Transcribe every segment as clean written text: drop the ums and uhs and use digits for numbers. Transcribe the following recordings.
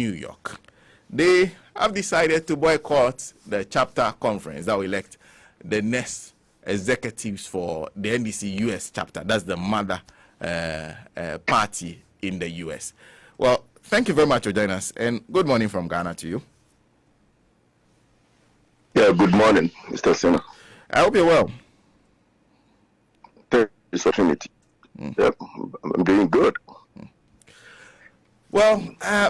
New York. They have decided to boycott the chapter conference that will elect the next executives for the NDC US chapter. That's the mother party in the US. Well, thank you very much for joining us, and good morning from Ghana to you. Yeah, good morning, Mr. Sena. I hope you're well. Thank you for the opportunity. Yeah, I'm doing good. Well,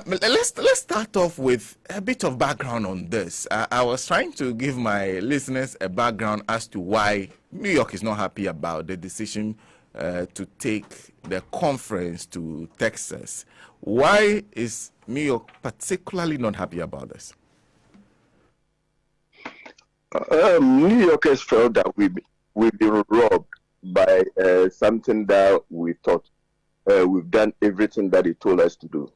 let's start off with a bit of background on this. I was trying to give my listeners a background as to why New York is not happy about the decision to take the conference to Texas. Why is New York particularly not happy about this? New Yorkers felt that we've been robbed by something that we thought we've done everything that he told us to do.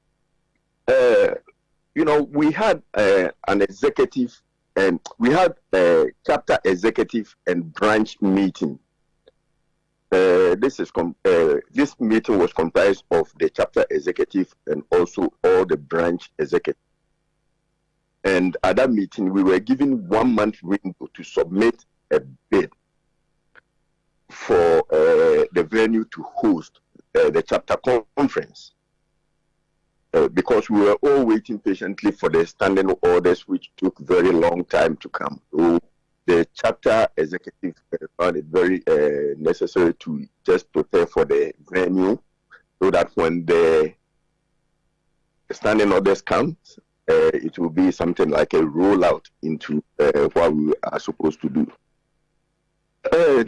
We had an executive, and we had a chapter executive and branch meeting. This meeting was comprised of the chapter executive and also all the branch executives. And at that meeting, we were given 1 month window to submit a bid for the venue to host the chapter conference, because we were all waiting patiently for the standing orders, which took very long time to come. So the chapter executive found it very necessary to just prepare for the venue, so that when the standing orders come, it will be something like a rollout into what we are supposed to do.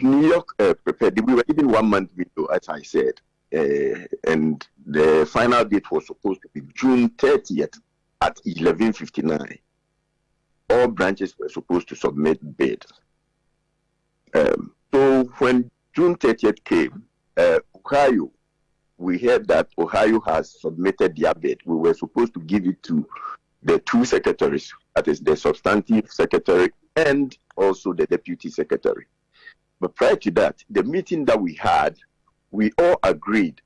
New York prepared. We were given 1 month window, as I said, and the final date was supposed to be June 30th at 11:59. All branches were supposed to submit bids. So when June 30th came, Ohio, we heard that Ohio has submitted their bid. We were supposed to give it to the two secretaries, that is the substantive secretary and also the deputy secretary. But prior to that, the meeting that we had, we all agreed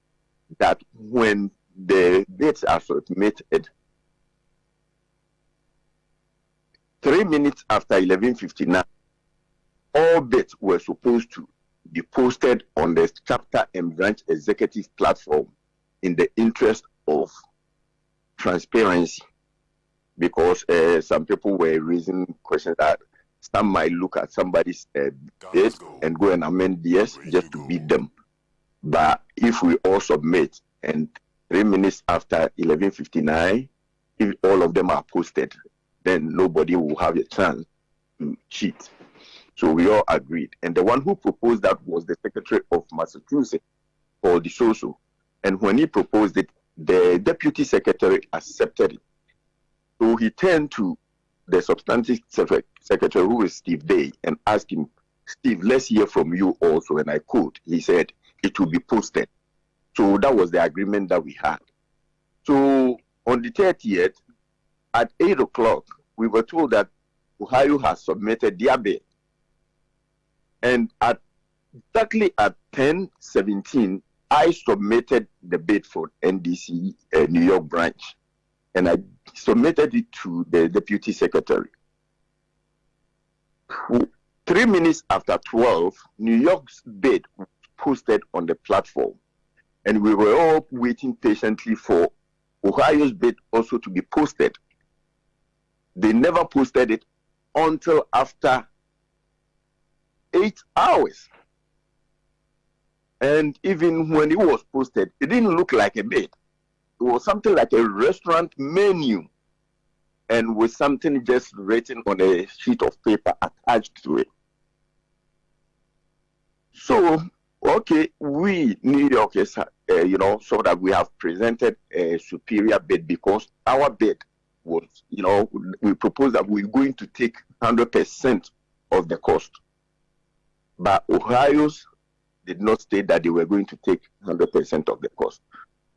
that when the bids are submitted, 3 minutes after 11:59, all bids were supposed to be posted on the chapter and branch executive platform in the interest of transparency. Because some people were raising questions that some might look at somebody's bid and go and amend theirs just to beat them. But if we all submit and 3 minutes after 11:59, if all of them are posted, then nobody will have a chance to cheat. So we all agreed. And the one who proposed that was the Secretary of Massachusetts, Paul DeSoso. And when he proposed it, the Deputy Secretary accepted it. So he turned to the substantive secretary, who is Steve Day, and asked him, Steve, let's hear from you also. And I quote, he said, it will be posted. So that was the agreement that we had. So on the 30th, at 8 o'clock, we were told that Ohio has submitted their bid. And exactly at 10:17, I submitted the bid for NDC New York branch. And I submitted it to the deputy secretary. 3 minutes after 12, New York's bid was posted on the platform. And we were all waiting patiently for Ohio's bid also to be posted. They never posted it until after 8 hours. And even when it was posted, it didn't look like a bid. It was something like a restaurant menu, and with something just written on a sheet of paper attached to it. So, okay, we New Yorkers, so that we have presented a superior bid, because our bid was, we proposed that we're going to take 100% of the cost. But Ohio's did not state that they were going to take 100% of the cost.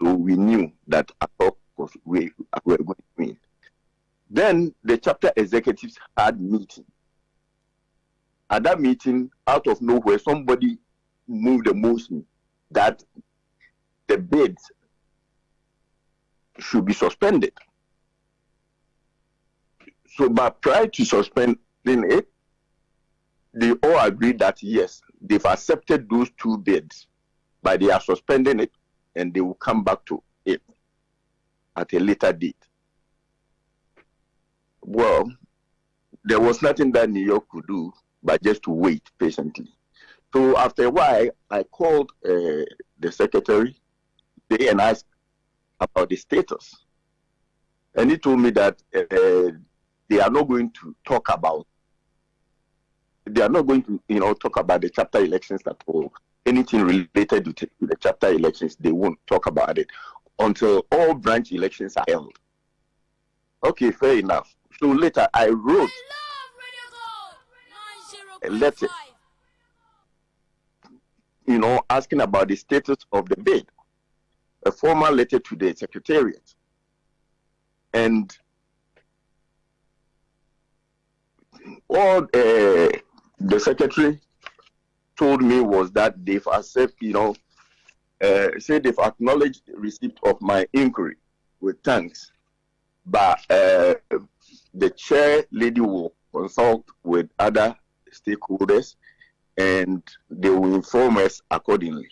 So we knew that at all costs we were going to win. Then the chapter executives had meeting. At that meeting, out of nowhere, somebody moved a motion that the bids should be suspended. So, but prior to suspending it, they all agreed that yes, they've accepted those two bids, but they are suspending it and they will come back to it at a later date. Well, there was nothing that New York could do but just to wait patiently. So after a while, I called the secretary and asked about the status. And he told me that they are not going to talk about, talk about the chapter elections at all. Anything related to the chapter elections, they won't talk about it until all branch elections are held. Okay, fair enough. So later I wrote a letter, asking about the status of the bid, a formal letter to the secretariat. And all the secretary told me was that they've accepted, say they've acknowledged receipt of my inquiry with thanks, but the chair lady will consult with other stakeholders and they will inform us accordingly.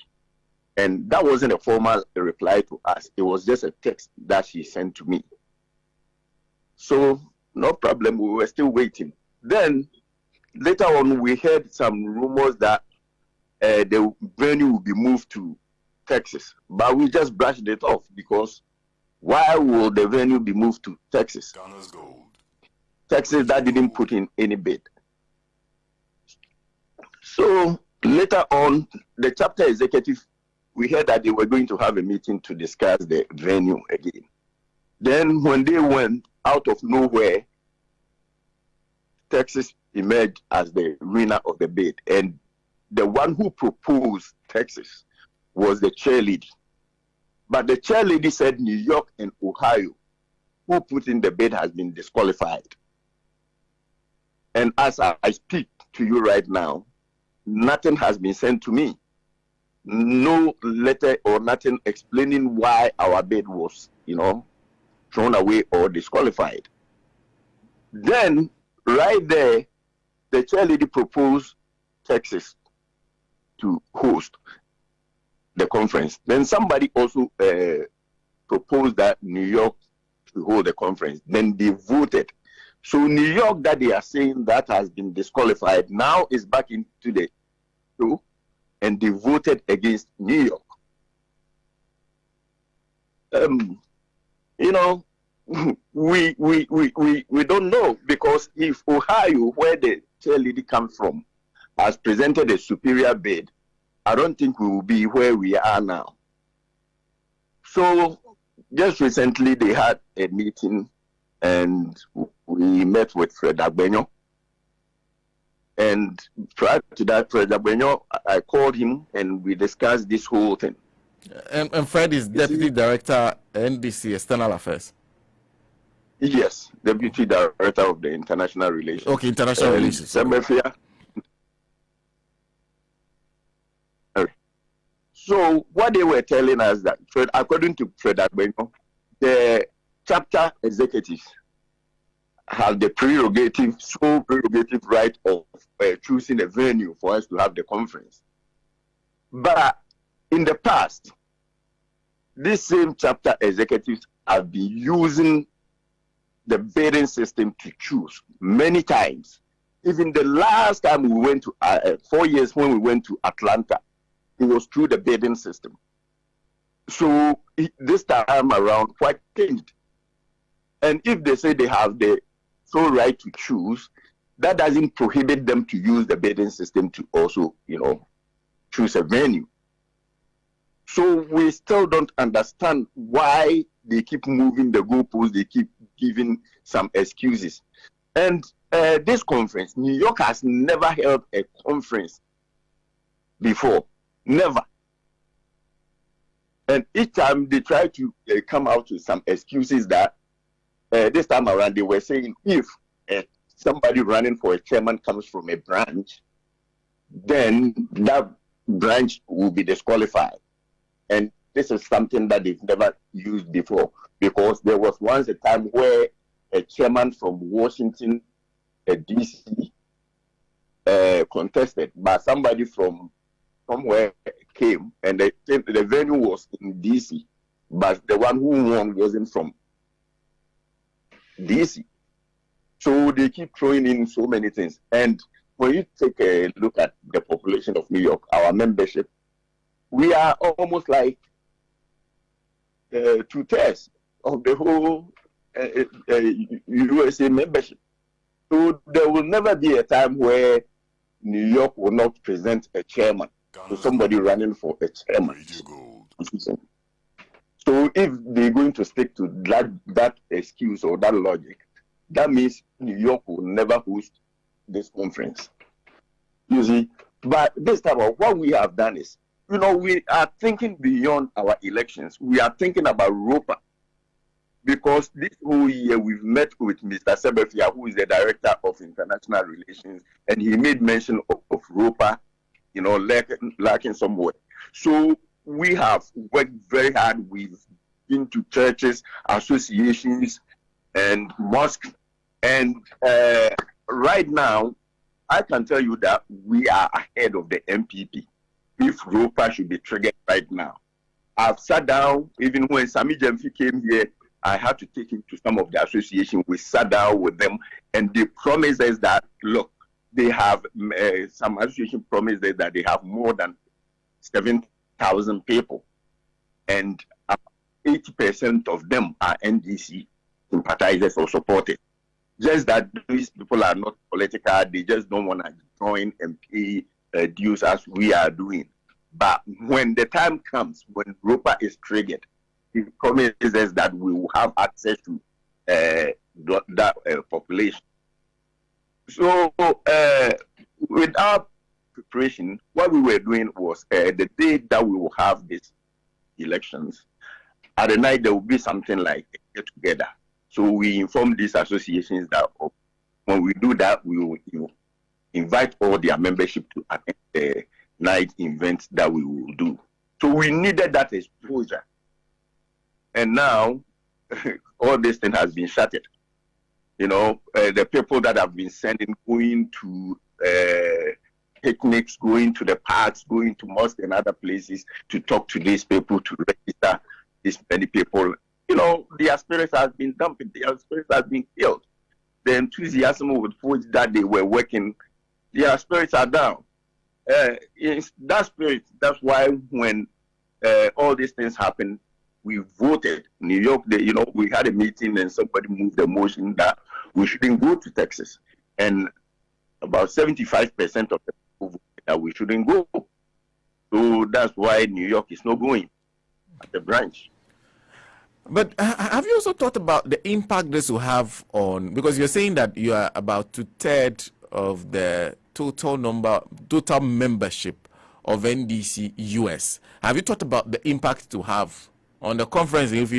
And that wasn't a formal reply to us. It was just a text that she sent to me. So no problem, we were still waiting. Then later on, we heard some rumors that the venue will be moved to Texas, but we just brushed it off because why will the venue be moved to Texas? Texas that didn't put in any bid. So later on, the chapter executive, we heard that they were going to have a meeting to discuss the venue again. Then when they went, out of nowhere, Texas emerged as the winner of the bid. And the one who proposed Texas was the chairlady. But the chairlady said New York and Ohio, who put in the bid, has been disqualified. And as I speak to you right now, nothing has been sent to me. No letter or nothing explaining why our bid was, thrown away or disqualified. Then, right there, the chairlady proposed Texas to host the conference. Then somebody also proposed that New York to hold the conference. Then they voted. So New York, that they are saying that has been disqualified, now is back into the show, and they voted against New York. We don't know, because if Ohio, where the chairlady comes from, has presented a superior bid, I don't think we will be where we are now. So just recently they had a meeting and we met with Fred Agbenyo. And prior to that, Fred Agbenyo, I called him and we discussed this whole thing. And Fred is Deputy Director, NDC External Affairs. Yes, Deputy Director of the International Relations. Okay, International Relations. So what they were telling us that, according to Fred Agbenyo, the chapter executives have the sole prerogative right of choosing a venue for us to have the conference. But in the past, these same chapter executives have been using the bidding system to choose many times. Even the last time we went to 4 years when we went to Atlanta, it was through the bidding system. So this time around, what changed? And if they say they have the sole right to choose, that doesn't prohibit them to use the bidding system to also, choose a venue. So we still don't understand why they keep moving the goalposts, they keep giving some excuses. And this conference, New York has never held a conference before. Never. And each time they try to come out with some excuses that this time around they were saying if somebody running for a chairman comes from a branch, then that branch will be disqualified. And this is something that they've never used before, because there was once a time where a chairman from Washington, DC, contested, but somebody from somewhere came, and the venue was in DC, but the one who won wasn't from DC. So they keep throwing in so many things. And when you take a look at the population of New York, our membership, we are almost like 2/3 of the whole USA membership. So there will never be a time where New York will not present a chairman to somebody running for a chairman. So if they're going to stick to that excuse or that logic, that means New York will never host this conference. You see, but this time what we have done is, we are thinking beyond our elections. We are thinking about ROPA. Because this whole year we've met with Mr. Sebefia, who is the Director of International Relations, and he made mention of ROPA, lacking somewhere. So we have worked very hard. We've been to churches, associations, and mosques. And right now, I can tell you that we are ahead of the MPP. If ROPA should be triggered right now. I've sat down, even when Sami Jemfi came here, I had to take him to some of the association. We sat down with them, and they promised us that, look, they have, some association promised us that they have more than 7,000 people. And 80% of them are NDC sympathizers or supporters. Just that these people are not political, they just don't want to join and pay dues as we are doing. But when the time comes, when ROPA is triggered, it promises us that we will have access to that population. So with our preparation, what we were doing was the day that we will have these elections, at the night there will be something like a get together. So we inform these associations that when we do that, we will invite all their membership to attend the night events that we will do. So we needed that exposure. And now all this thing has been shattered. The people that have been going to picnics, going to the parks, going to mosques and other places to talk to these people, to register these many people, their spirits has been dumped, their spirits has been killed. The enthusiasm with which that they were working, their spirits are down. It's that spirit, that's why when all these things happened, we voted. New York, we had a meeting and somebody moved the motion that we shouldn't go to Texas. And about 75% of the people voted that we shouldn't go. So that's why New York is not going at the branch. But have you also thought about the impact this will have on, because you're saying that you are about 2/3 of the total membership of NDC US. Have you thought about the impact to have on the conference if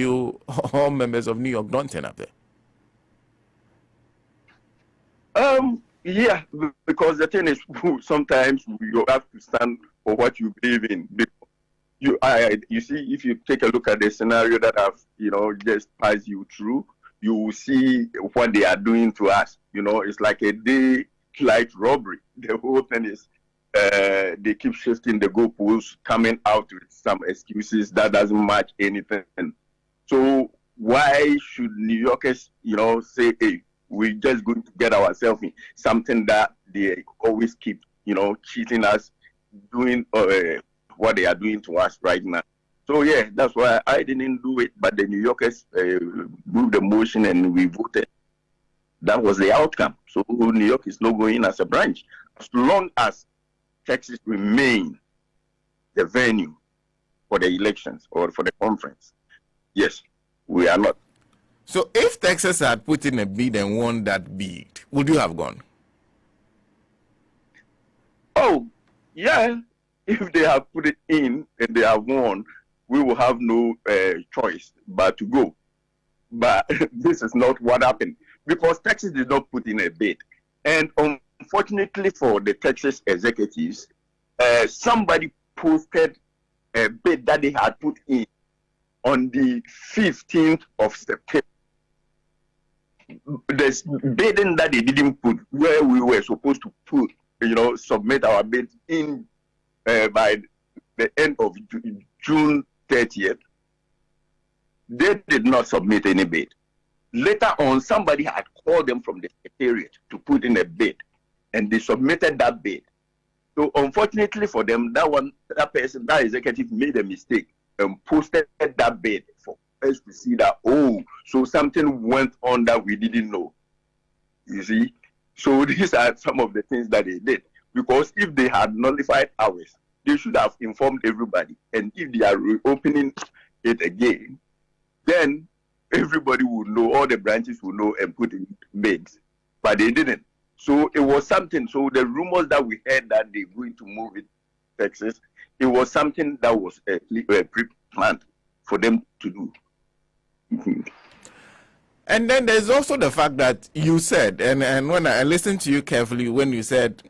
all members of New York don't turn up there? Yeah, because the thing is, sometimes you have to stand for what you believe in. You see, if you take a look at the scenario that I've, just passed you through, you will see what they are doing to us. It's like a daylight robbery. The whole thing is, they keep shifting the goalposts, coming out with some excuses that doesn't match anything. So why should New Yorkers, say, hey, we're just going to get ourselves in something that they always keep, cheating us, doing what they are doing to us right now. So yeah, that's why I didn't do it, but the New Yorkers moved the motion and we voted. That was the outcome. So New York is not going as a branch. As long as Texas remain the venue for the elections or for the conference, yes, we are not. So if Texas had put in a bid and won that bid, would you have gone? Oh, yeah. If they have put it in and they have won, we will have no choice but to go. But this is not what happened, because Texas did not put in a bid. And unfortunately for the Texas executives, somebody posted a bid that they had put in on the 15th of September. there's bidding that they didn't put where we were supposed to put, submit our bid in by the end of June 30th. They did not submit any bid. Later on, somebody had called them from the secretariat to put in a bid, and they submitted that bid. So unfortunately for them, that executive made a mistake and posted that bid for us to see that, so something went on that we didn't know. You see? So these are some of the things that they did. Because if they had nullified ours, they should have informed everybody. And if they are reopening it again, then everybody would know, all the branches would know and put in bids. But they didn't. So it was something. So the rumors that we heard that they're going to move it to Texas, it was something that was pre-planned for them to do. And then there's also the fact that you said, and when I listened to you carefully, when you said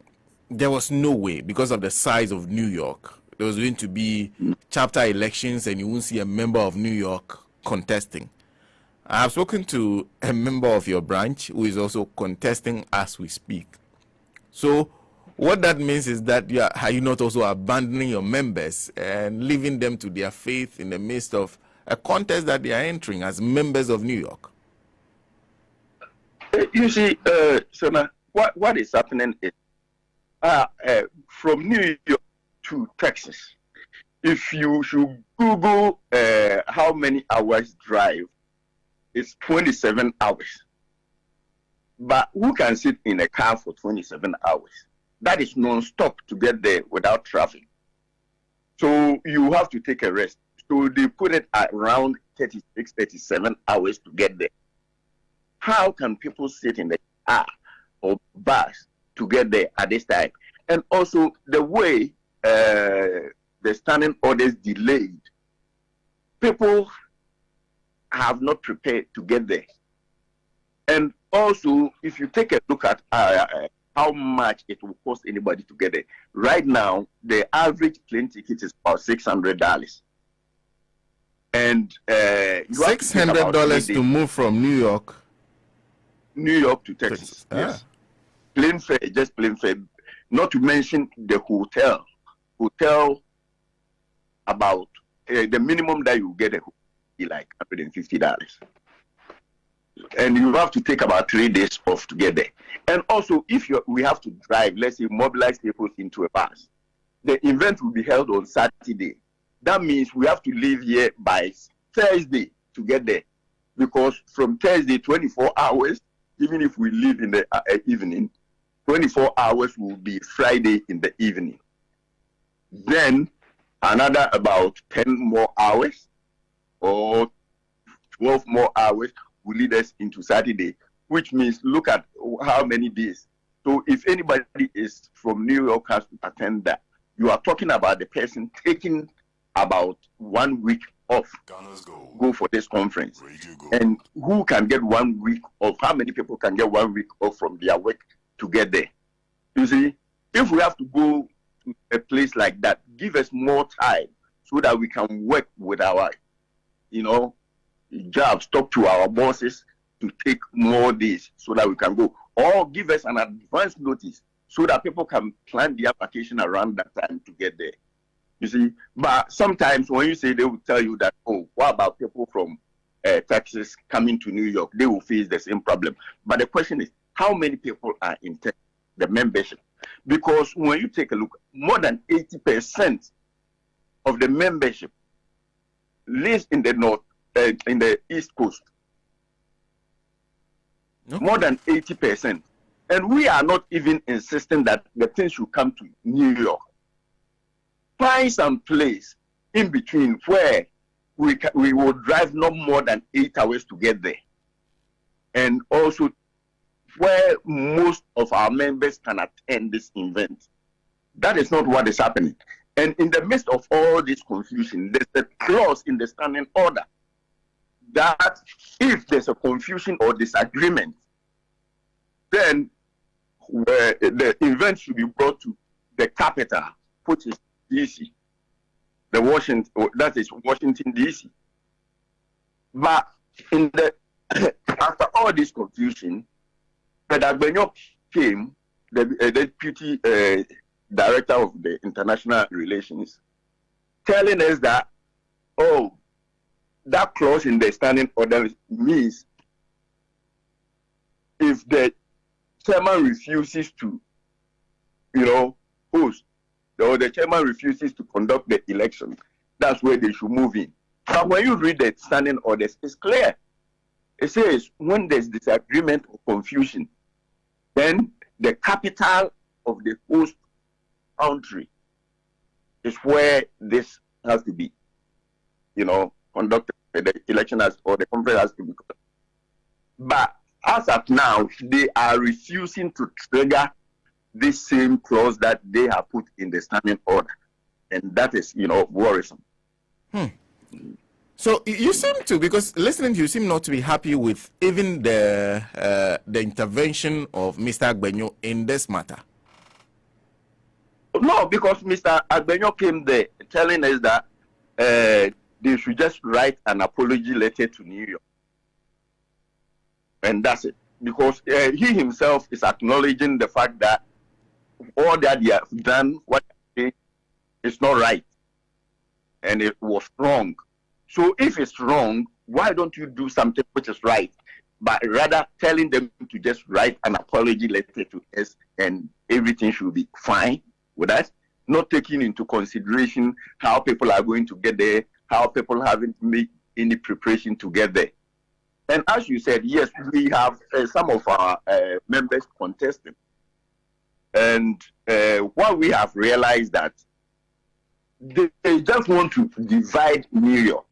there was no way, because of the size of New York, there was going to be chapter elections and you won't see a member of New York contesting. I have spoken to a member of your branch who is also contesting as we speak. So what that means is that are you not also abandoning your members and leaving them to their faith in the midst of a contest that they are entering as members of New York? You see, Sona, what is happening is from New York to Texas, if you should Google how many hours drive, it's 27 hours. But who can sit in a car for 27 hours? That is non-stop to get there without traffic. So you have to take a rest. So they put it at around 36, 37 hours to get there. How can people sit in the car or bus to get there at this time? And also the way the standing orders delayed, people have not prepared to get there. And also, if you take a look at how much it will cost anybody to get there, right now, the average plane ticket is about $600. And $600 to move from New York to Texas. Yes. Plane fare, just plane fare. Not to mention the hotel. About the minimum that you get be like $150. And you have to take about 3 days off to get there. And also, if we have to drive, let's say, mobilize people into a bus, the event will be held on Saturday. That means we have to leave here by Thursday to get there. Because from Thursday, 24 hours, even if we leave in the evening, 24 hours will be Friday in the evening. Then another about 10 more hours or 12 more hours will lead us into Saturday, which means look at how many days. So if anybody is from New York has to attend that, you are talking about the person taking about 1 week off, go for this conference. And who can get 1 week off? How many people can get 1 week off from their work to get there? You see, if we have to go to a place like that, give us more time so that we can work with our, jobs, talk to our bosses to take more days so that we can go. Or give us an advance notice so that people can plan their vacation around that time to get there. You see, but sometimes when you say, they will tell you that, what about people from Texas coming to New York? They will face the same problem. But the question is, how many people are in the membership? Because when you take a look, more than 80% of the membership lives in the north, in the East Coast. Okay. More than 80%. And we are not even insisting that the thing should come to New York. Find some place in between where we will drive not more than 8 hours to get there. And also where most of our members can attend this event. That is not what is happening. And in the midst of all this confusion, there's a clause in the standing order that if there's a confusion or disagreement, then the event should be brought to the capital, which is DC, that is Washington, DC. But in the After all this confusion, Agbenyo came, the deputy director of the International Relations, telling us that, oh, that clause in the standing order means if the chairman refuses to, host, or the chairman refuses to conduct the election, that's where they should move in. But when you read the standing orders, it's clear. It says when there's disagreement or confusion, then the capital of the host country is where this has to be, conducted, the election has, or the conference has to be conducted. But as of now, they are refusing to trigger this same clause that they have put in the standing order. And that is, worrisome. So you seem to, because listening to you, seem not to be happy with even the intervention of Mr. Agbenyo in this matter. No, because Mr. Agbenyo came there telling us that they should just write an apology letter to New York. And that's it. Because he himself is acknowledging the fact that all that he has done, what he did, is not right. And it was wrong. So if it's wrong, why don't you do something which is right? But rather telling them to just write an apology letter to us and everything should be fine with us, not taking into consideration how people are going to get there, how people haven't made any preparation to get there. And as you said, yes, we have some of our members contesting. And what we have realized that they just want to divide New York.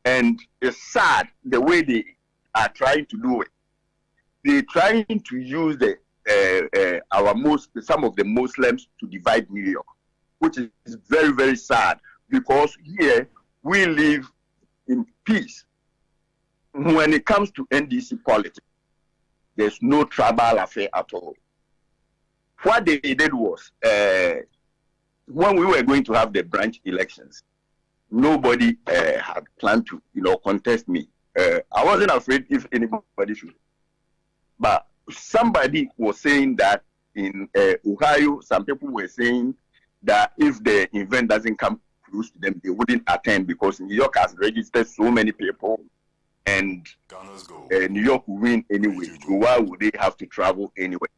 And it's sad the way they are trying to do it. They're trying to use some of the Muslims to divide New York, which is very, very sad, because here we live in peace. When it comes to NDC politics, there's no tribal affair at all. What they did was, when we were going to have the branch elections, nobody had planned to, contest me. I wasn't afraid if anybody should. But somebody was saying that in Ohio, some people were saying that if the event doesn't come close to them, they wouldn't attend because New York has registered so many people and New York will win anyway. So why would they have to travel anyway?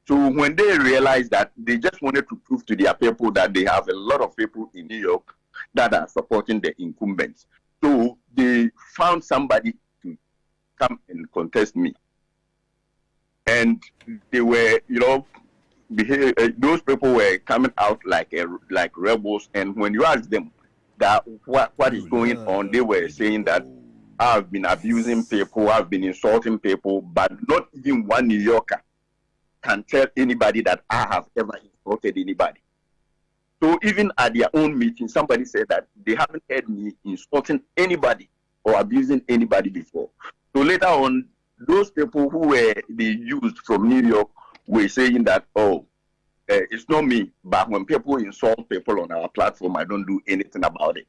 So when they realized that, they just wanted to prove to their people that they have a lot of people in New York that are supporting the incumbents. So they found somebody to come and contest me. And they were, those people were coming out like rebels. And when you ask them that what is going on, they were saying that I've been abusing people, I've been insulting people, but not even one New Yorker can tell anybody that I have ever insulted anybody. So even at their own meeting, somebody said that they haven't heard me insulting anybody or abusing anybody before. So later on, those people who they used from New York were saying that, it's not me, but when people insult people on our platform, I don't do anything about it.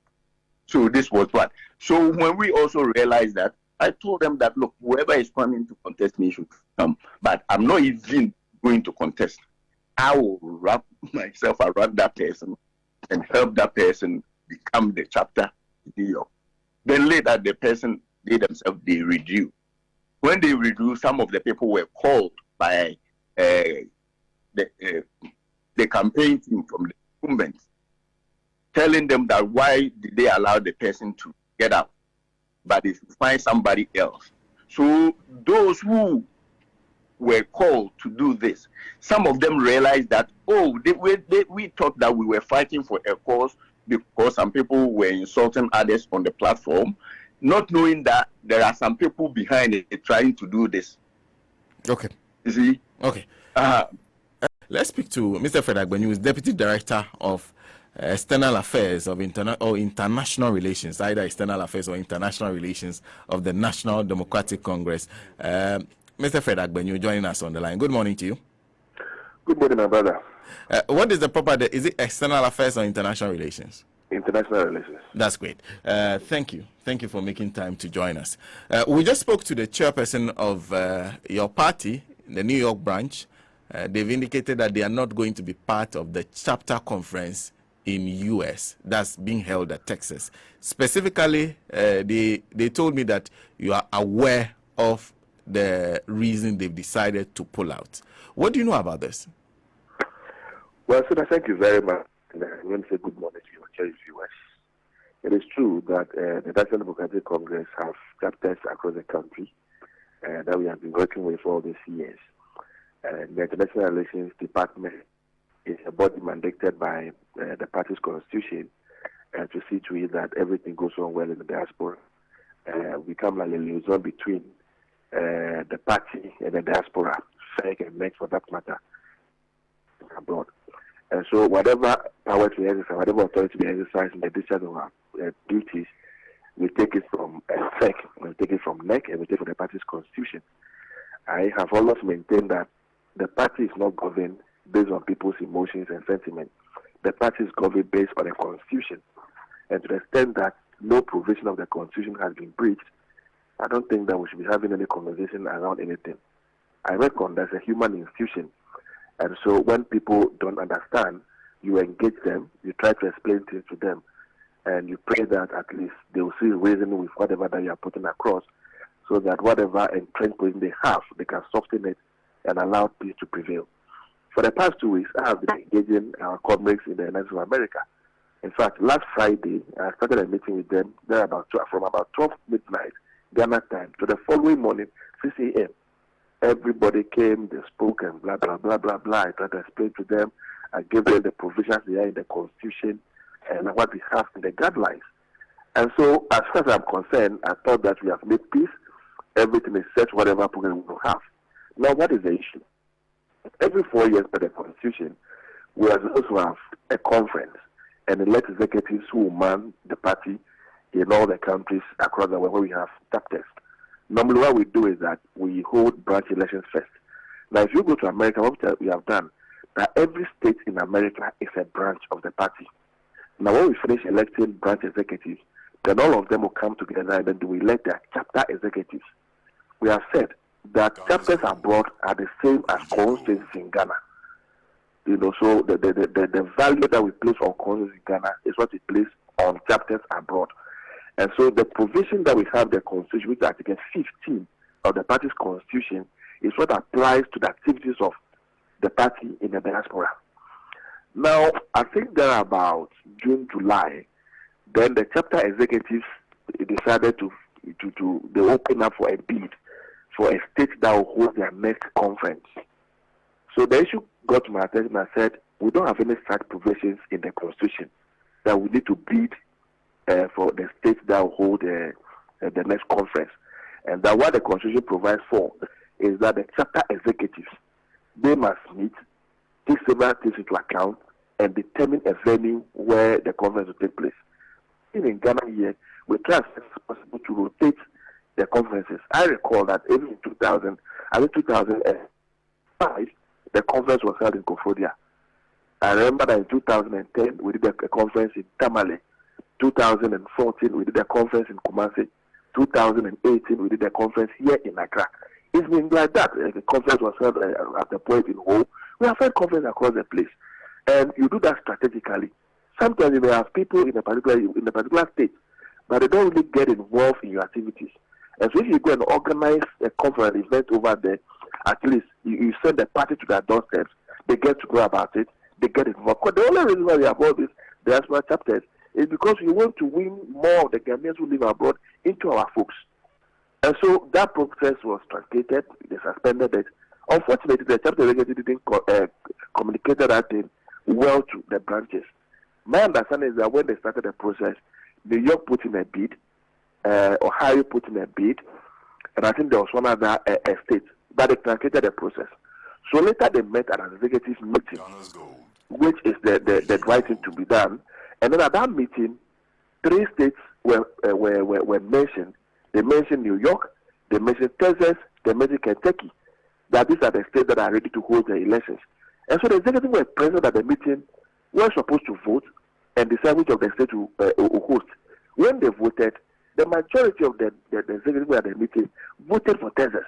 So this was what. So when we also realized that, I told them that, look, whoever is coming to contest me should come, but I'm not even going to contest. I will wrap myself around that person and help that person become the chapter in New York. Then later, the person, they themselves, they withdrew. When they withdrew, some of the people were called by the campaign team from the incumbents, telling them that why did they allow the person to get out, but they should find somebody else. So those who were called to do this, some of them realized that, we thought that we were fighting for a cause because some people were insulting others on the platform, not knowing that there are some people behind it trying to do this. Okay. You see? Okay. Let's speak to Mr. Fred Agbenyo, who is Deputy Director of External Affairs of International Relations, either External Affairs or International Relations of the National Democratic Congress. Mr. Fred Agbenyo joining us on the line. Good morning to you. Good morning, my brother. What is the proper, is it External Affairs or International Relations? International Relations. That's great. Thank you. Thank you for making time to join us. We just spoke to the chairperson of your party, the New York branch. They've indicated that they are not going to be part of the chapter conference in U.S. that's being held at Texas. Specifically, they told me that you are aware of the reason they've decided to pull out. What do you know about this? Well, Sir, thank you very much. And I want to say good morning to your cherished viewers. It is true that the National Democratic Congress have chapters across the country that we have been working with for all these years. The International Relations Department is a body mandated by the party's constitution to see to it that everything goes on well in the diaspora. We come like a liaison between the party and the diaspora, FEC and MEC for that matter, abroad. And so whatever power to exercise, whatever authority we exercise in the discharge of our duties, we take it from FEC, we take it from NEC, and we take it from the party's constitution. I have always maintained that the party is not governed based on people's emotions and sentiments. The party is governed based on a constitution. And to the extent that no provision of the constitution has been breached, I don't think that we should be having any conversation around anything. I reckon that's a human institution. And so when people don't understand, you engage them, you try to explain things to them, and you pray that at least they will see reason with whatever that you are putting across, so that whatever entrenched position they have, they can soften it and allow peace to prevail. For the past 2 weeks, I have been engaging our comrades in the United States of America. In fact, last Friday, I started a meeting with them there from about 12 midnight, Ghana time, to the following morning, 6 a.m. Everybody came, they spoke, and blah, blah, blah, blah, blah. I tried to explain to them. I gave them the provisions they are in the Constitution and what we have in the guidelines. And so, as far as I'm concerned, I thought that we have made peace. Everything is set, whatever program we will have. Now, what is the issue? Every 4 years per the Constitution, we also have a conference and elect executives who man the party in all the countries across the world where we have chapters. Normally, what we do is that we hold branch elections first. Now, if you go to America, what we have done, that every state in America is a branch of the party. Now, when we finish electing branch executives, then all of them will come together and then we elect their chapter executives. We have said that chapters abroad are the same as constituencies in Ghana. You know, so the value that we place on constituencies in Ghana is what we place on chapters abroad. And so the provision that we have the Constitution, which is Article 15 of the party's Constitution, is what applies to the activities of the party in the diaspora. Now, I think that about June, July, then the chapter executives decided they open up for a bid for a state that will hold their next conference. So the issue got to my attention and I said, we don't have any such provisions in the Constitution that we need to bid for the states that will hold the next conference. And that what the Constitution provides for is that the chapter executives, they must meet, take several things into account, and determine a venue where the conference will take place. In Ghana here, we try as much as possible to rotate the conferences. I recall that even in 2005, the conference was held in Kofodia. I remember that in 2010, we did a conference in Tamale. 2014, we did a conference in Kumasi. 2018, we did a conference here in Accra. It's been like that. The conference was held at the point in Ho. We have had conferences across the place. And you do that strategically. Sometimes you may have people in a particular state, but they don't really get involved in your activities. And so if you go and organize a conference event over there, at least you send the party to their doorsteps, they get to know about it, they get involved. Because the only reason why we have all these diaspora chapters is because we want to win more of the Ghanaians who live abroad into our folks. And so that process was truncated, they suspended it. Unfortunately, the chapter executive didn't communicate that thing well to the branches. My understanding is that when they started the process, New York put in a bid, Ohio put in a bid, and I think there was one other state, but they truncated the process. So later they met at an executive meeting, which is the right thing to be done. And then at that meeting, 3 states were mentioned. They mentioned New York, they mentioned Texas, they mentioned Kentucky. That these are the states that are ready to hold the elections. And so the executive were present at the meeting, were supposed to vote, and decide which of the state to host. When they voted, the majority of the executive at the meeting voted for Texas.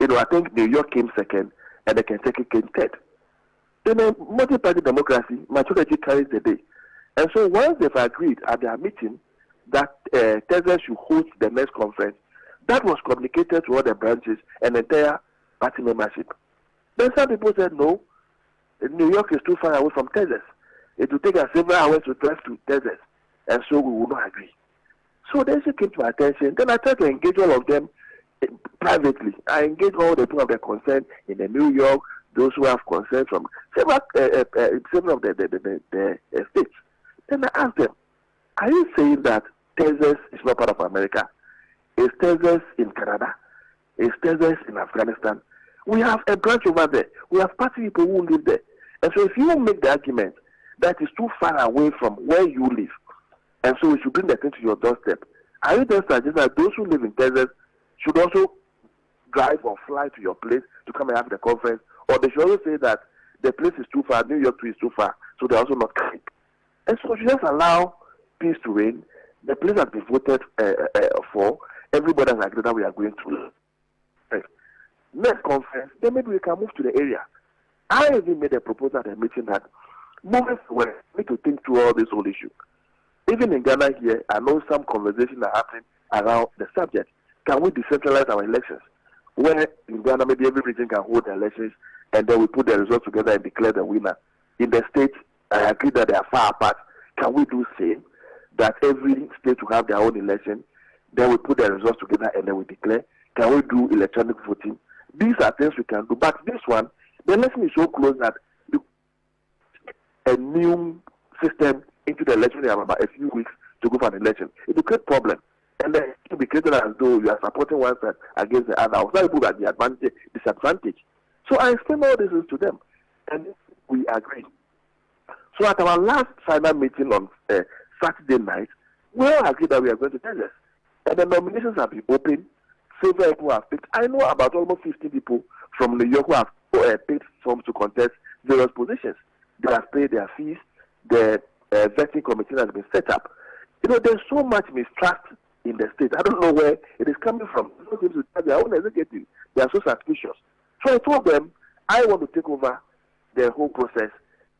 I think New York came second, and the Kentucky came third. In a multi-party democracy, majority carries the day. And so once they've agreed at their meeting that Texas should host the next conference, that was communicated to all the branches and entire party membership. Then some people said, no, New York is too far away from Texas. It will take us several hours to drive to Texas, and so we will not agree. So the issue came to my attention. Then I tried to engage all of them privately. I engaged all the people of their concern in the New York, those who have concern from several of the states. Then I asked them, are you saying that Texas is not part of America? Is Texas in Canada? Is Texas in Afghanistan? We have a branch over there. We have party people who live there. And so if you make the argument that is too far away from where you live, and so we should bring the thing to your doorstep, are you then suggesting that those who live in Texas should also drive or fly to your place to come and have the conference? Or they should also say that the place is too far, New York too is too far, so they're also not coming. And so you just allow peace to reign. The place has been voted for. Everybody has agreed that we are going to. Next conference, then maybe we can move to the area. I even made a proposal at a meeting that moving forward, we need to think through all this whole issue. Even in Ghana here, I know some conversations are happening around the subject. Can we decentralize our elections? Where in Ghana, maybe every region can hold the elections, and then we put the results together and declare the winner. In the states, I agree that they are far apart. Can we do the same? That every state will have their own election, then we put the results together and then we declare. Can we do electronic voting? These are things we can do. But this one, the election is so close that a new system into the election in about a few weeks to go for an election. It will create problem. And then it will be created as though you are supporting one side against the other. Some people at the disadvantage. So I explained all this to them, and we agreed. So at our last final meeting on Saturday night, we all agreed that we are going to Texas. And the nominations have been open. Several people have picked. I know about almost 50 people from New York who have paid forms to contest various positions. They have paid their fees. The vetting committee has been set up. There's so much mistrust in the state. I don't know where it is coming from. Their own executive, they are so suspicious. So I told them, I want to take over the whole process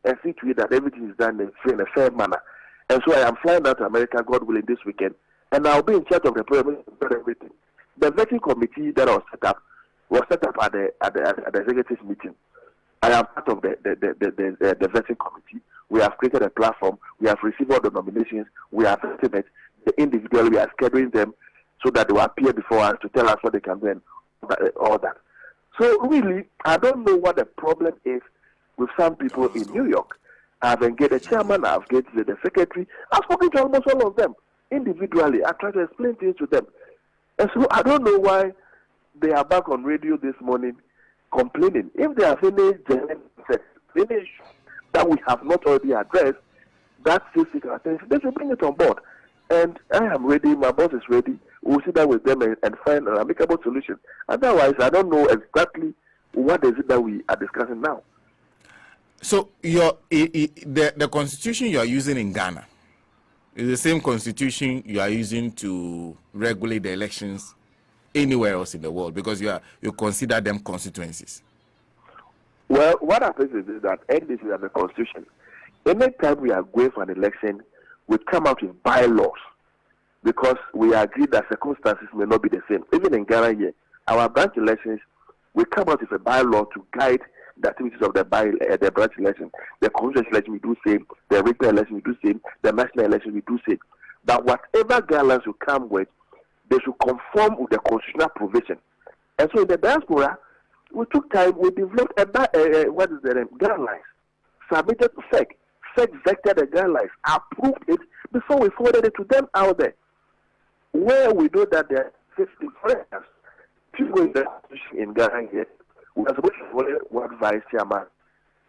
and see to it that everything is done in a fair manner. And so I am flying out to America, God willing, this weekend, and I'll be in charge of the program and everything. The vetting committee that was set up at the executive meeting. I am part of the vetting committee. We have created a platform. We have received all the nominations. We have vetted it. Individually, we are scheduling them so that they will appear before us to tell us what they can do and all that. So really, I don't know what the problem is with some people in New York. I've engaged the chairman. I've engaged the secretary. I've spoken to almost all of them individually. I tried to explain things to them. And so I don't know why they are back on radio this morning complaining. If there are any issue that we have not already addressed, that still seek attention, they should bring it on board. And I am ready, my boss is ready. We'll sit down with them and find an amicable solution. Otherwise, I don't know exactly what is it that we are discussing now. So the constitution you are using in Ghana is the same constitution you are using to regulate the elections anywhere else in the world, because you consider them constituencies. Well, what happens is that NDC has a constitution. Anytime we are going for an election, we come out with bylaws because we agree that circumstances may not be the same. Even in Ghana here, our branch elections, we come out with a bylaw to guide the activities of the branch election. The constitutional election we do same, the regional election we do same, the national election we do same. But whatever guidelines you come with, they should conform with the constitutional provision. And so in the diaspora, we took time, we developed guidelines, submitted to FEC. FEC vectored the guidelines, approved it before we forwarded it to them out there. Where we know that there are 50 friends, people in the constitution in Ghana here, we are supposed to follow one vice chairman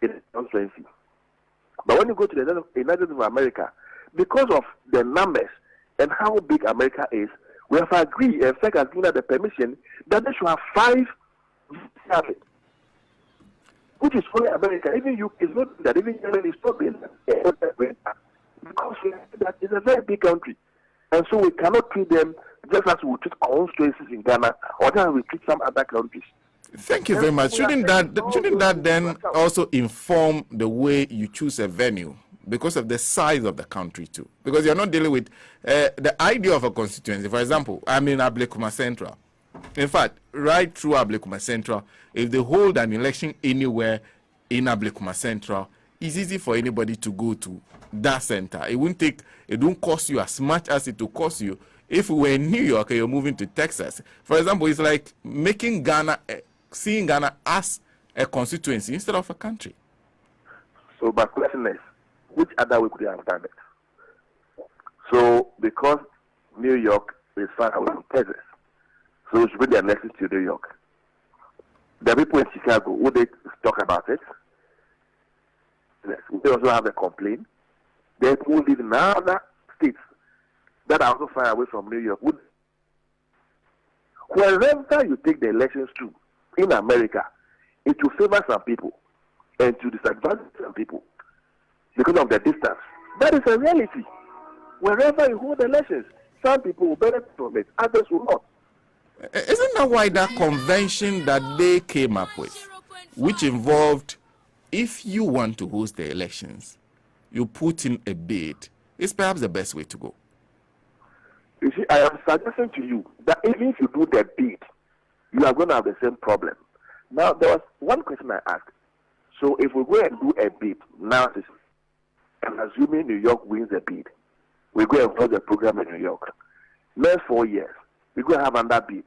in the constituency. But when you go to the United States of America, because of the numbers and how big America is, we have agreed, and FEC has given us the permission that they should have 5 chairmen. which is only America. Even UK is not that. Even Germany is not doing that. Because that is a very big country. And so we cannot treat them just as we treat our own spaces in Ghana or just as we treat some other countries. Thank you very much. Shouldn't that then also inform the way you choose a venue because of the size of the country too? Because you're not dealing with the idea of a constituency. For example, I'm in Ablekuma Central. In fact, right through Ablekuma Central, if they hold an election anywhere in Ablekuma Central, it's easy for anybody to go to that center. It won't cost you as much as it will cost you if we were in New York and you're moving to Texas. For example, it's like making Ghana, seeing Ghana as a constituency instead of a country. So my question is, which other way could you have done it? So because New York is far away from Texas, so we should bring the elections to New York. The people in Chicago, would they talk about it? Yes. They also have a complaint. The people who live in other states that are also far away from New York, wherever you take the elections to in America, it will favor some people and to disadvantage some people because of the distance. That is a reality. Wherever you hold elections, some people will benefit from it, others will not. Isn't that why that convention that they came up with, which involved if you want to host the elections, you put in a bid, is perhaps the best way to go? You see, I am suggesting to you that even if you do the bid, you are going to have the same problem. Now, there was one question I asked. So if we go and do a bid now, and assuming New York wins the bid, we go and hold the program in New York. Next 4 years, we go and have another bid.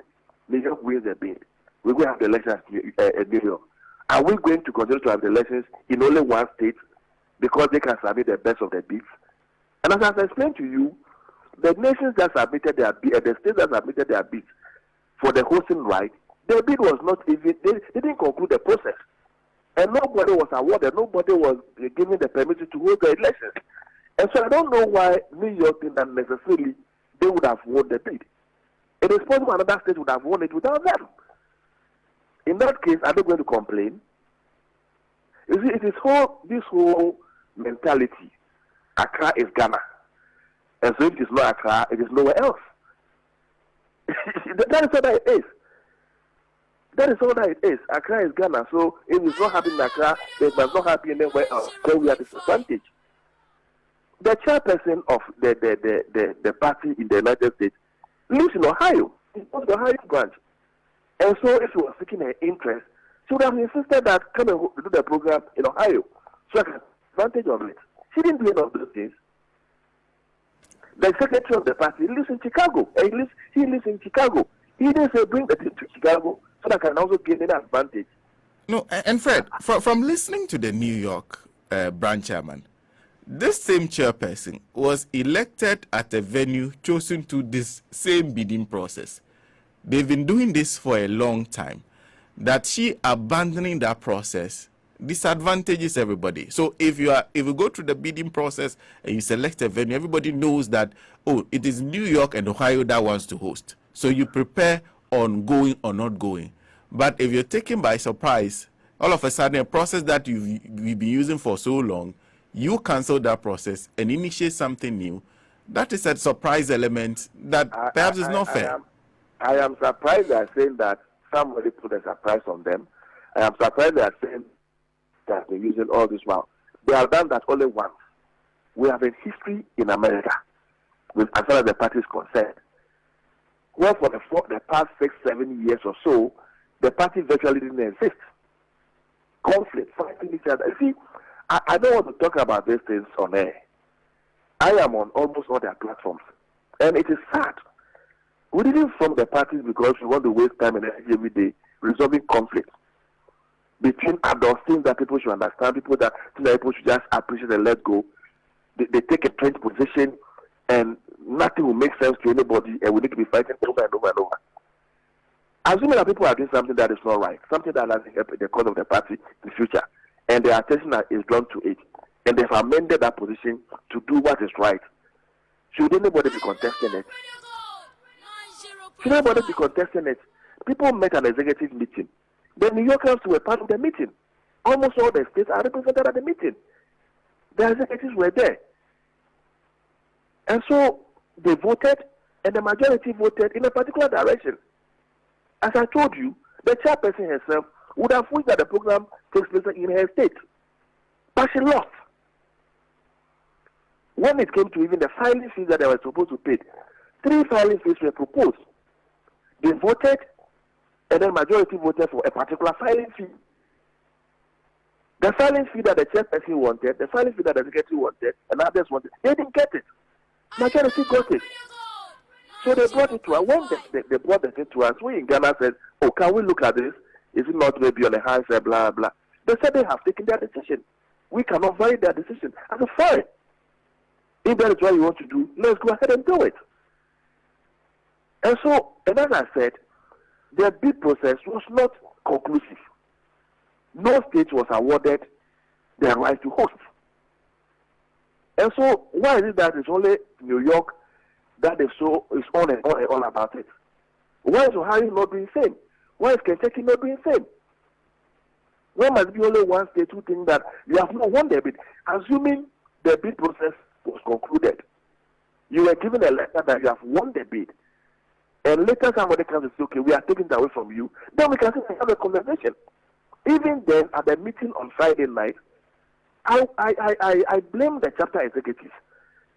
New York wins the bid. We go and have the elections in New York. Are we going to continue to have the elections in only one state because they can submit the best of the bids? And as I explained to you, the nations that submitted their bid, the states that submitted their bids for the hosting right, their bid was not even, they didn't conclude the process. And nobody was awarded, nobody was given the permission to hold the elections. And so I don't know why New York think that necessarily they would have won the bid. It is possible another state would have won it without them. In that case, are they going to complain? You see, this whole mentality, Accra is Ghana. And so if it is not Accra, it is nowhere else. That is all that it is. That is all that it is. Accra is Ghana. So if it's not happening in Accra, then it must not happen anywhere else. Then we are disadvantaged. The chairperson of the party in the United States lives in Ohio. He's from the Ohio branch. And so if she was seeking her interest, she would have insisted that come and do the program in Ohio so I can advantage of it. She didn't do any of those things. The secretary of the party lives in Chicago. And he lives in Chicago. He didn't say bring the team to Chicago so that I can also gain an advantage. No, and Fred, from listening to the New York branch chairman, this same chairperson was elected at a venue chosen to this same bidding process. They've been doing this for a long time. That she abandoning that process disadvantages everybody. So if you go through the bidding process and you select a venue, everybody knows that, oh, it is New York and Ohio that wants to host. So you prepare on going or not going. But if you're taken by surprise, all of a sudden a process that you've been using for so long, you cancel that process and initiate something new. That is a surprise element that perhaps is not fair. I am surprised they are saying that somebody put a surprise on them. I am surprised they are saying that they're using all this while. They have done that only once. We have a history in America, as far as the party is concerned. Well, for the past 6-7 years or so, the party virtually didn't exist. Conflict, fighting each other. You see, I don't want to talk about these things on air. I am on almost all their platforms. And it is sad. We didn't form the parties because we want to waste time and energy every day resolving conflict between adults, things that people should understand, things that people should just appreciate and let go. They take a trench position and nothing will make sense to anybody and we need to be fighting over and over and over. Assuming that people are doing something that is not right, something that has helped the cause of the party in the future, and their attention is drawn to it, and they've amended that position to do what is right, should anybody be contesting it? Should anybody be contesting it? People met an executive meeting. The New Yorkers were part of the meeting. Almost all the states are represented at the meeting. The executives were there. And so they voted, and the majority voted in a particular direction. As I told you, the chairperson herself would have wished that the program takes place in her state. But she lost. When it came to even the filing fees that they were supposed to pay, 3 filing fees were proposed. They voted, and then majority voted for a particular filing fee. The filing fee that the chairperson wanted, the filing fee that the secretary wanted, and others wanted, they didn't get it. Majority got it. So they brought it to us. When they brought the thing to us, we in Ghana said, oh, can we look at this? Is it not maybe on the high side, blah, blah. They said they have taken their decision. We cannot vary their decision. I said, fine. If that is what you want to do, let's go ahead and do it. And so, and as I said, the bid process was not conclusive. No state was awarded the right to host. And so, why is it that it's only New York that is on and on about it? Why is Ohio not doing the same? Why is Kentucky not doing the same? There must be only one state who think that you have not won the bid. Assuming the bid process was concluded, you were given a letter that you have won the bid, and later somebody comes and says, okay, we are taking it away from you, then we can have a conversation. Even then, at the meeting on Friday night, I blame the chapter executives.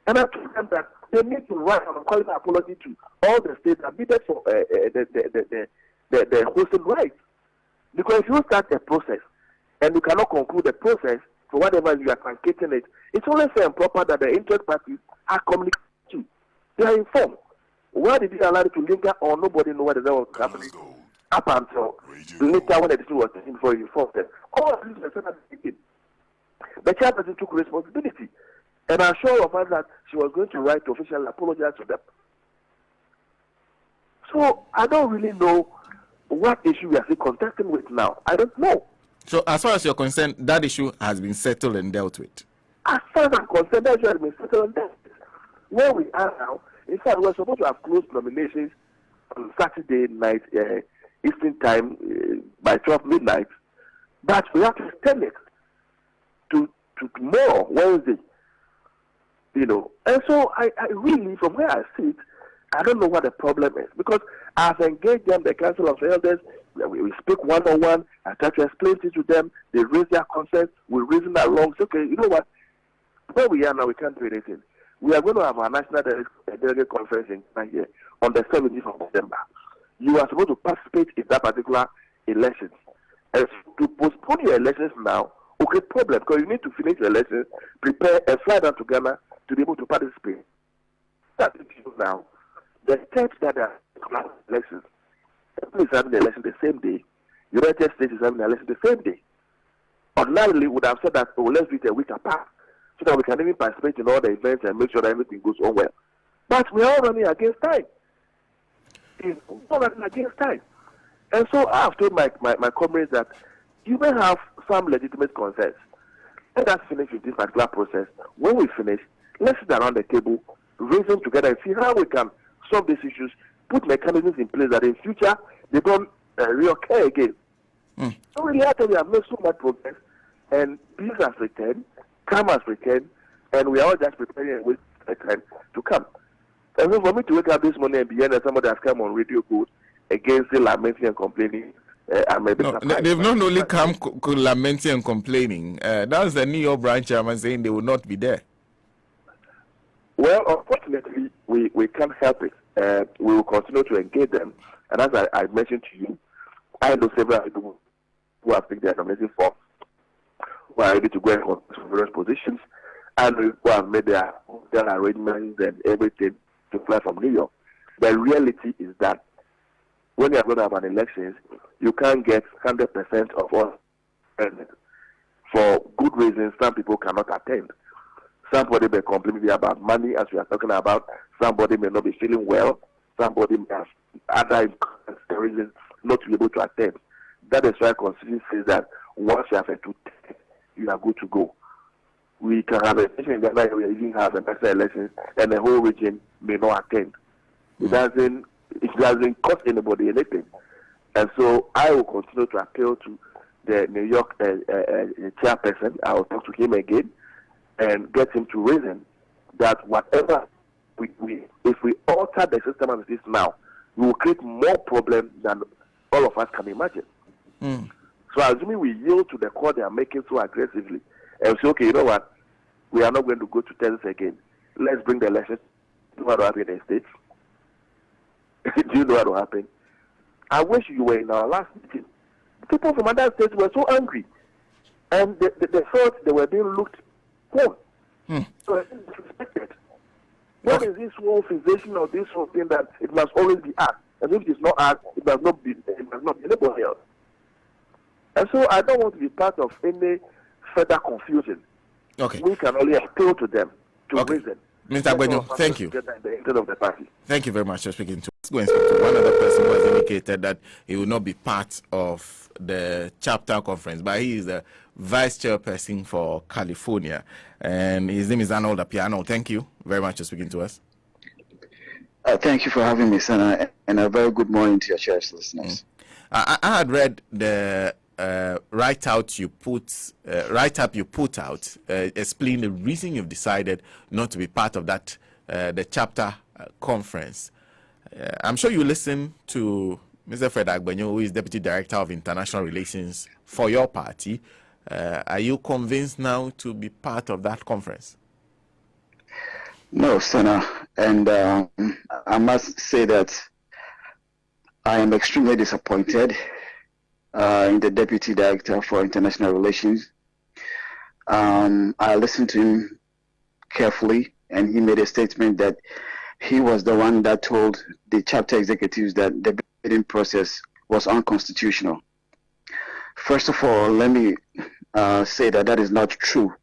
And I told them that they need to write an apology to all the states that bidded for the hosting rights. Because if you start a process and you cannot conclude the process for whatever you are truncating it, it's only fair and proper that the interest parties are communicated to. They are informed. Why did you allow it to linger on? Nobody knows what the hell was happening. Up until later when the decision was taken before you informed them. All of this was said at the meeting. The chairperson took responsibility. And I'm sure of her that she was going to write to officially apologize to them. So I don't really know what issue we are still contesting with now. I don't know. So as far as you're concerned, that issue has been settled and dealt with? As far as I'm concerned, that issue has been settled and dealt with. Where we are now, in fact, we're supposed to have closed nominations on Saturday night, Eastern time, by 12 midnight. But we have to extend it to tomorrow, Wednesday. You know, and so I really, from where I sit, I don't know what the problem is, because I've engaged them, the Council of Elders, we speak one-on-one, I try to explain things to them, they raise their concerns, we reason along, so, okay, you know what, where we are now, we can't do anything. We are going to have our National Delegate Conference in here on the 17th of December. You are supposed to participate in that particular election. And to postpone your elections now, okay, problem, because you need to finish your elections, prepare and fly down to Ghana to be able to participate. That's the issue now. The states that are elections, everybody is having the election the same day. United States is having the election the same day. Ordinarily, would have said that, oh, let's do it a week apart, so that we can even participate in all the events and make sure that everything goes on well. But we are all running against time. It's all running against time. And so I have told my comrades that you may have some legitimate concerns. Let us finish with this particular process. When we finish, let's sit around the table, reason together, and see how we can solve these issues, put mechanisms in place that in future they don't reoccur again. So really, after we have made so much progress, and peace has returned, calm has returned, and we are all just preparing and waiting for the time to come. And so for me to wake up this morning and be hearing that somebody has come on Radio Code against the lamenting and complaining, I may be surprised. They've not only come lamenting and complaining. That's the New York branch chairman saying they will not be there. Well, unfortunately, we can't help it. We will continue to engage them. And as I mentioned to you, I know several people who have taken their nomination form, who are ready to go and contest for various positions, and who have made their arrangements and everything to fly from New York. The reality is that when you are going to have an elections, you can't get 100% of all. For good reasons, some people cannot attend. Somebody may complain about money, as we are talking about. Somebody may not be feeling well. Somebody may have other reasons not to be able to attend. That is why Constitution says that once you have a 2, you are good to go. We can have an election in Ghana where we even have a national election, and the whole region may not attend. It doesn't cost anybody anything. And so I will continue to appeal to the New York chairperson. I will talk to him again and get him to reason that whatever if we alter the system as it is now, we will create more problems than all of us can imagine. So assuming we yield to the call they are making so aggressively and say, okay, you know what, we are not going to go to Texas again. Let's bring the elections. Do you know what will happen in the States? Do you know what will happen? I wish you were in our last meeting. People from other states were so angry. And they thought they were being looked for. So it's disrespected. What is this whole physician or this whole thing that it must always be asked? And if it's not asked, it must not be anybody else. And so I don't want to be part of any further confusion. Okay. We can only appeal to them to reason. Mr. Agbenyo, thank you. Of the party. Thank you very much for speaking to us. Let's go and speak to one other person who has indicated that he will not be part of the chapter conference, but he is the vice chairperson for California, and his name is Arnold Appiah. Arnold, thank you very much for speaking to us. Thank you for having me, Sana, and a very good morning to your church listeners. I had read the write-up you put out, explain the reason you've decided not to be part of that the chapter conference. I'm sure you listened to Mr. Fred Agbenyo, who is Deputy Director of International Relations for your party. Are you convinced now to be part of that conference? No, Sana, and I must say that I am extremely disappointed in the Deputy Director for International Relations. I listened to him carefully, and he made a statement that he was the one that told the chapter executives that the bidding process was unconstitutional. First of all, let me say that is not true.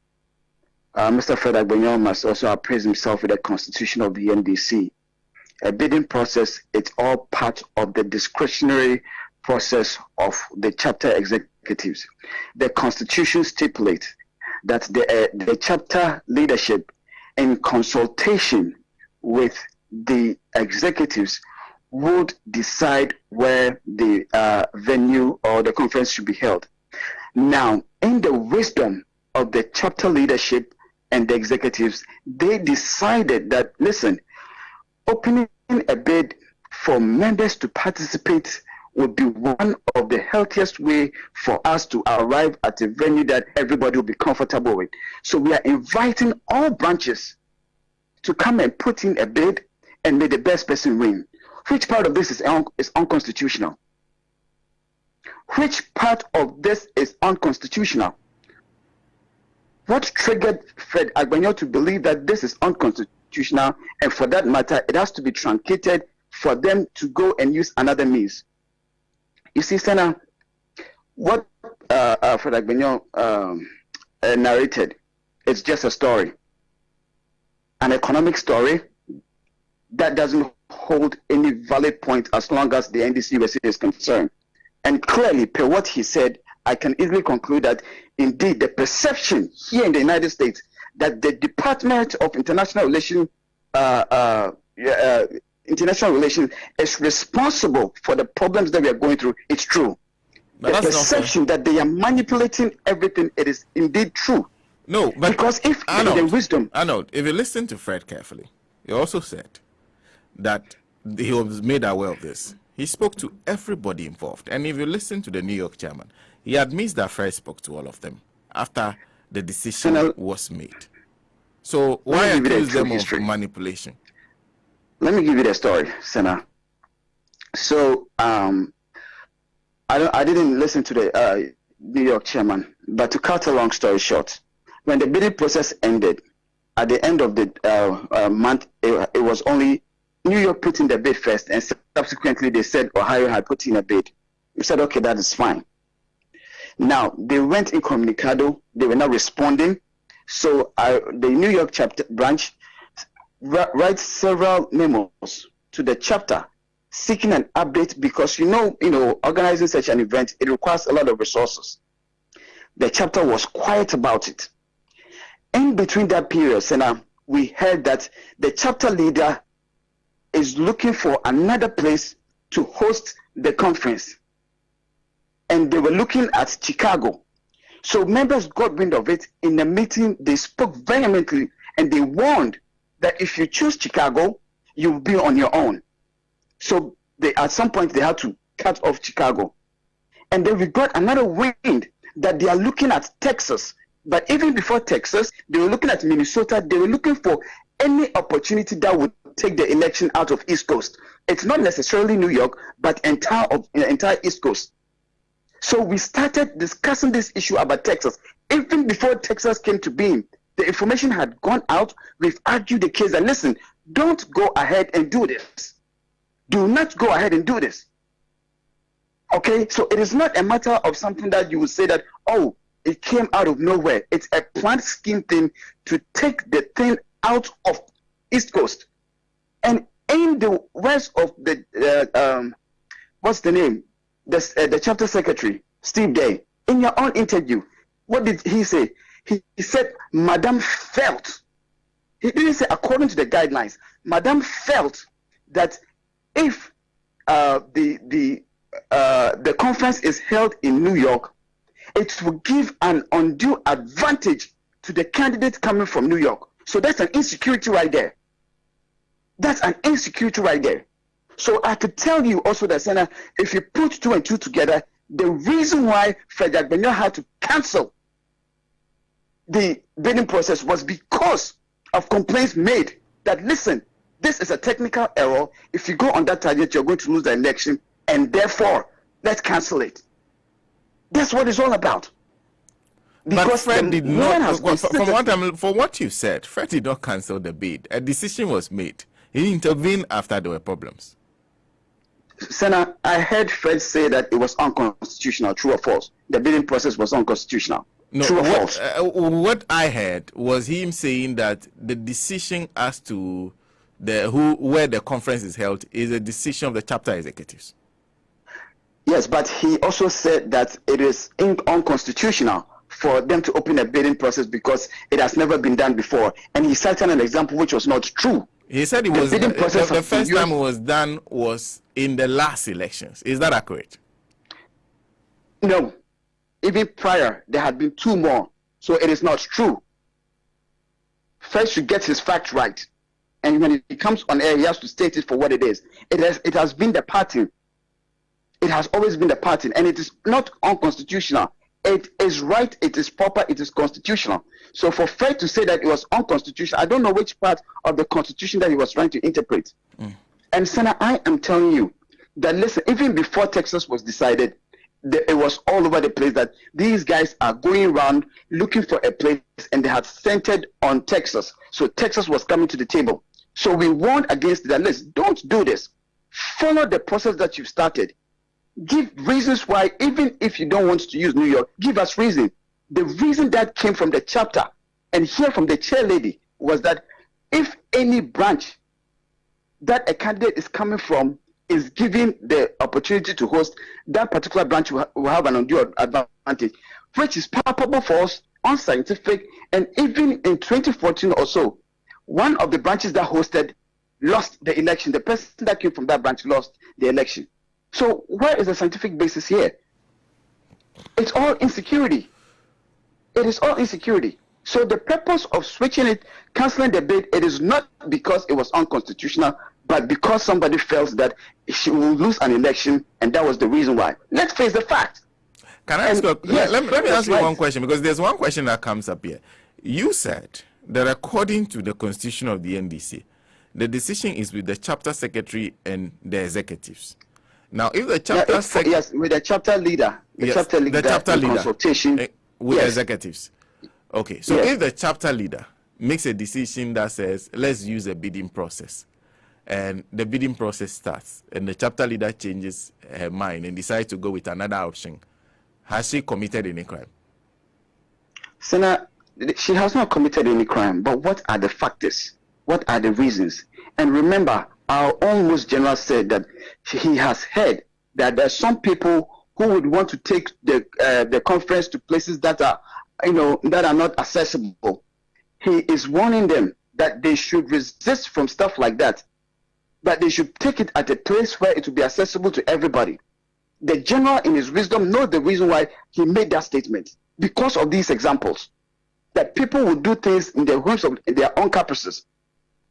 Mr. Fred Agbenyo must also appraise himself with the constitution of the NDC. A bidding process, it's all part of the discretionary process of the chapter executives. The constitution stipulates that the chapter leadership, in consultation with the executives, would decide where the venue or the conference should be held. Now, in the wisdom of the chapter leadership and the executives, they decided that, listen, opening a bid for members to participate would be one of the healthiest way for us to arrive at a venue that everybody will be comfortable with. So we are inviting all branches to come and put in a bid and may the best person win. Which part of this is unconstitutional? Which part of this is unconstitutional? What triggered Fred Agbenyo to believe that this is unconstitutional, and for that matter, it has to be truncated for them to go and use another means? You see, Senna, what Fred Agbenyo narrated is just a story, an economic story that doesn't hold any valid point as long as the NDC is concerned. And clearly, per what he said, I can easily conclude that indeed the perception here in the United States that the Department of International Relations is responsible for the problems that we are going through, it's true. But the perception that they are manipulating everything, it is indeed true. No, but because if the wisdom... Arnold, if you listen to Fred carefully, he also said that he was made aware of this. He spoke to everybody involved. And if you listen to the New York chairman, he admits that Fred spoke to all of them after the decision was made. So why accuse them of manipulation? Let me give you the story, Senna. So I didn't listen to the New York chairman, but to cut a long story short, when the bidding process ended, at the end of the month, it was only New York put in the bid first, and subsequently they said Ohio had put in a bid. We said, okay, that is fine. Now, they went incommunicado, they were not responding, so the New York chapter branch writes several memos to the chapter seeking an update, because organizing such an event, it requires a lot of resources. The chapter was quiet about it. In between that period, Senna, we heard that the chapter leader is looking for another place to host the conference. and they were looking at Chicago. So members got wind of it. In the meeting, they spoke vehemently and they warned that if you choose Chicago, you'll be on your own. So at some point they had to cut off Chicago. And then we got another wind that they are looking at Texas. But even before Texas, they were looking at Minnesota. They were looking for any opportunity that would take the election out of East Coast. It's not necessarily New York, but entire East Coast. So we started discussing this issue about Texas. Even before Texas came to being, the information had gone out. We've argued the case that, listen, don't go ahead and do this. Do not go ahead and do this. Okay, so it is not a matter of something that you would say that, oh, it came out of nowhere. It's a planned scheme thing to take the thing out of East Coast. And in the words of the, what's the name? The chapter secretary, Steve Day, in your own interview, what did he say? He said, Madame felt, he didn't say according to the guidelines, Madame felt that if the conference is held in New York, it will give an undue advantage to the candidate coming from New York. So that's an insecurity right there. That's an insecurity right there. So I could tell you also that, Senator, if you put 2 and 2 together, the reason why Frederick Benyo had to cancel the bidding process was because of complaints made that, listen, this is a technical error. If you go on that target, you're going to lose the election, and therefore, let's cancel it. That's what it's all about. Because but Fred did not, for what you said, Fred did not cancel the bid. A decision was made. He intervened after there were problems. Senator, I heard Fred say that it was unconstitutional. True or false? The bidding process was unconstitutional. No, true or false? What I heard was him saying that the decision as to where the conference is held is a decision of the chapter executives. Yes, but he also said that it is unconstitutional for them to open a bidding process because it has never been done before. And he cited an example which was not true. He said it was the first time it was done was in the last elections. Is that accurate? No. Even prior, there had been 2 more. So it is not true. First, should get his facts right. And when he comes on air, he has to state it for what it is. It has been the pattern. It has always been the pattern. And it is not unconstitutional. It is right, it is proper, it is constitutional. So for Fred to say that it was unconstitutional, I don't know which part of the Constitution that he was trying to interpret. And Senator, I am telling you that, listen, even before Texas was decided, it was all over the place that these guys are going around looking for a place, and they had centered on Texas. So Texas was coming to the table. So we warned against that. Listen, don't do this. Follow the process that you've started. Give reasons why, even if you don't want to use New York, give us reason. The reason that came from the chapter and here from the chair lady was that if any branch that a candidate is coming from is given the opportunity to host, that particular branch will have an undue advantage, which is palpable for us, unscientific. And even in 2014 or so, one of the branches that hosted lost the election. The person that came from that branch lost the election. So where is the scientific basis here? It's all insecurity. It is all insecurity. So the purpose of switching it, canceling the bid, it is not because it was unconstitutional, but because somebody felt that she will lose an election, and that was the reason why. Let's face the fact. Can I ask you? Yes, let me ask you one question, because there's one question that comes up here. You said that according to the constitution of the NDC, the decision is with the chapter secretary and the executives. Now, if the chapter yes, with the chapter leader, the chapter leader consultation with executives. Okay, so if the chapter leader makes a decision that says let's use a bidding process, and the bidding process starts, and the chapter leader changes her mind and decides to go with another option, has she committed any crime? Senator, she has not committed any crime. But what are the factors? What are the reasons? And remember, our own most general said that he has heard that there are some people who would want to take the conference to places that are, that are not accessible. He is warning them that they should resist from stuff like that, but they should take it at a place where it will be accessible to everybody. The general, in his wisdom, knows the reason why he made that statement. Because of these examples, that people would do things in their homes of their own caprices.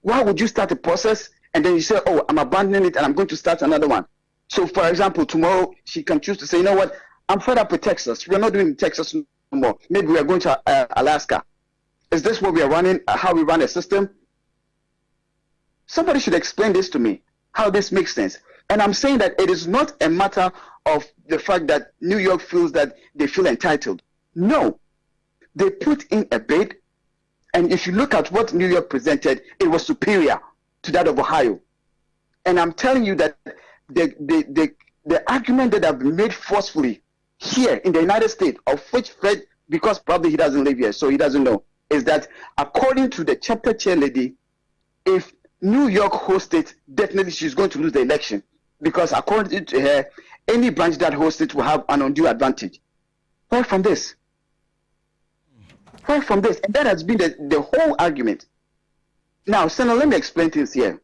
Why would you start a process and then you say, oh, I'm abandoning it and I'm going to start another one? So, for example, tomorrow she can choose to say, you know what, I'm fed up with Texas. We're not doing Texas no more. Maybe we are going to Alaska. Is this what we are running, how we run a system? Somebody should explain this to me, how this makes sense. And I'm saying that it is not a matter of the fact that New York feels that they feel entitled. No. They put in a bid, and if you look at what New York presented, it was superior to that of Ohio. And I'm telling you that the argument that have been made forcefully here in the United States, of which Fred, because probably he doesn't live here, so he doesn't know, is that according to the chapter chair lady, if New York hosts it, definitely she's going to lose the election, because according to her, any branch that hosts it will have an undue advantage. Why from this? Why from this? And that has been the whole argument. Now, Senator, let me explain things here.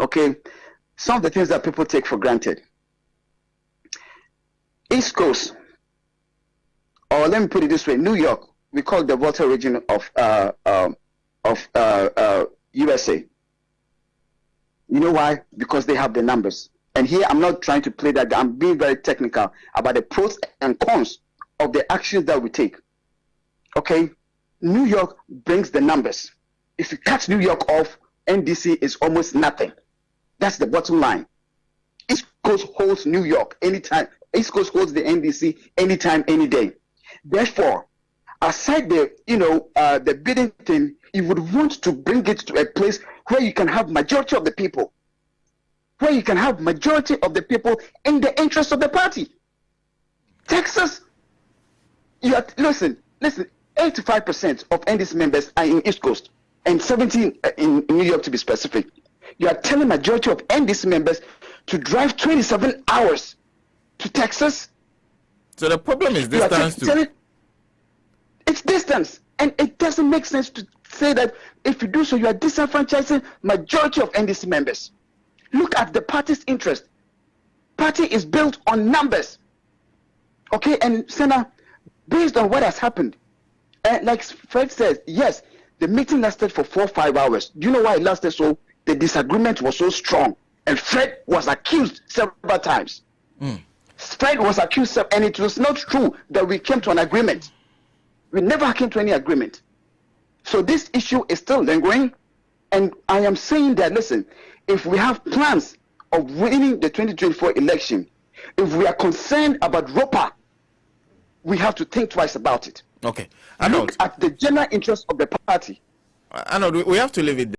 Okay, some of the things that people take for granted. East Coast, or let me put it this way, New York, we call it the Volta region of USA. You know why? Because they have the numbers. And here I'm not trying to play that. I'm being very technical about the pros and cons of the actions that we take. Okay, New York brings the numbers. If you cut New York off, NDC is almost nothing. That's the bottom line. East Coast holds New York anytime. East Coast holds the NDC anytime, any day. Therefore, aside the bidding thing, you would want to bring it to a place where you can have majority of the people, where you can have majority of the people in the interest of the party. Texas, listen, 85% of NDC members are in East Coast and 17 in New York to be specific. You are telling majority of NDC members to drive 27 hours to Texas. So the problem is distance too. It's distance, and it doesn't make sense to say that if you do so, you are disenfranchising majority of NDC members. Look at the party's interest. Party is built on numbers. Okay, and Senator, based on what has happened, like Fred says, yes, the meeting lasted for 4 or 5 hours. Do you know why it lasted so? The disagreement was so strong, and Fred was accused several times. Fred was accused, and it was not true that we came to an agreement. We never came to any agreement. So this issue is still lingering, and I am saying that, listen, if we have plans of winning the 2024 election, if we are concerned about ROPA, we have to think twice about it. Okay. Arnold, look at the general interest of the party. Arnold, we have to leave it there.